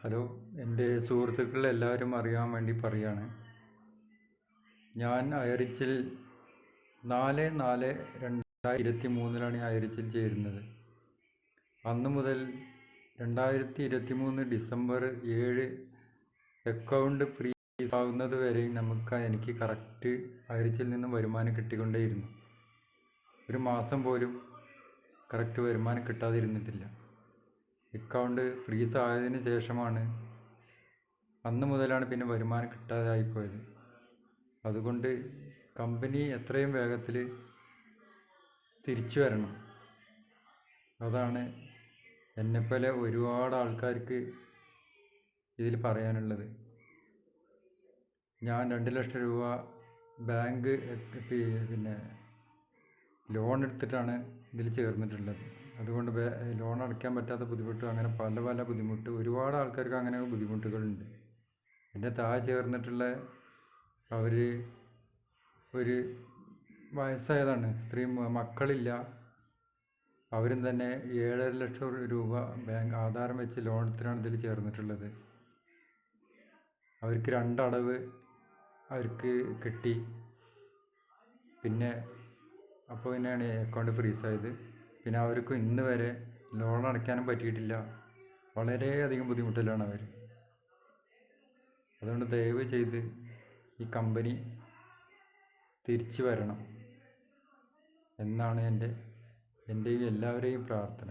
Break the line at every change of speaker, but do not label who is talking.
Hello, എൻ്റെ സുഹൃത്തുക്കൾ എല്ലാവരും അറിയാൻ വേണ്ടി പറയാണ്. ഞാൻ അയറിച്ചിൽ 4/4/2023 അയറിച്ചിൽ ചേരുന്നത്. അന്ന് മുതൽ 2023 ഡിസംബർ 7 അക്കൗണ്ട് ഫ്രീസ് ആവുന്നത് വരെ എനിക്ക് കറക്റ്റ് അയറിച്ചിൽ നിന്നും വരുമാനം കിട്ടിക്കൊണ്ടേയിരുന്നു. ഒരു മാസം പോലും കറക്റ്റ് വരുമാനം കിട്ടാതിരുന്നിട്ടില്ല. അക്കൗണ്ട് ഫ്രീസ് ആയതിനു ശേഷമാണ്, അന്ന് മുതലാണ് പിന്നെ വരുമാനം കിട്ടാതായിപ്പോയത്. അതുകൊണ്ട് കമ്പനി എത്രയും വേഗത്തിൽ തിരിച്ചു വരണം. അതാണ് എന്നെപ്പോലെ ഒരുപാട് ആൾക്കാർക്ക് ഇതിൽ പറയാനുള്ളത്. ഞാൻ 2 ലക്ഷം രൂപ ബാങ്ക് ലോൺ എടുത്തിട്ടാണ് ഇതിൽ ചേർന്നിട്ടുള്ളത്. അതുകൊണ്ട് ലോൺ അടയ്ക്കാൻ പറ്റാത്ത ബുദ്ധിമുട്ട്, അങ്ങനെ പല ബുദ്ധിമുട്ട്, ഒരുപാട് ആൾക്കാർക്ക് അങ്ങനെ ബുദ്ധിമുട്ടുകളുണ്ട്. എൻ്റെ താഴെ ചേർന്നിട്ടുള്ള അവർ ഒരു വയസ്സായതാണ്, സ്ത്രീ, മക്കളില്ല. അവരും തന്നെ 7.5 ലക്ഷം രൂപ ബാങ്ക് ആധാരം വെച്ച് ലോൺ എടുത്തിട്ടാണ് ഇതിൽ ചേർന്നിട്ടുള്ളത്. അവർക്ക് 2 അടവ് അവർക്ക് കിട്ടി. അപ്പോൾ തന്നെയാണ് അക്കൗണ്ട് ഫ്രീസായത്. പിന്നെ അവർക്ക് ഇന്ന് വരെ ലോൺ അടയ്ക്കാനും പറ്റിയിട്ടില്ല. വളരെയധികം ബുദ്ധിമുട്ടിലാണ് അവർ. അതുകൊണ്ട് ദയവ് ചെയ്ത് ഈ കമ്പനി തിരിച്ചു വരണം എന്നാണ് എൻ്റെയും എല്ലാവരെയും പ്രാർത്ഥന.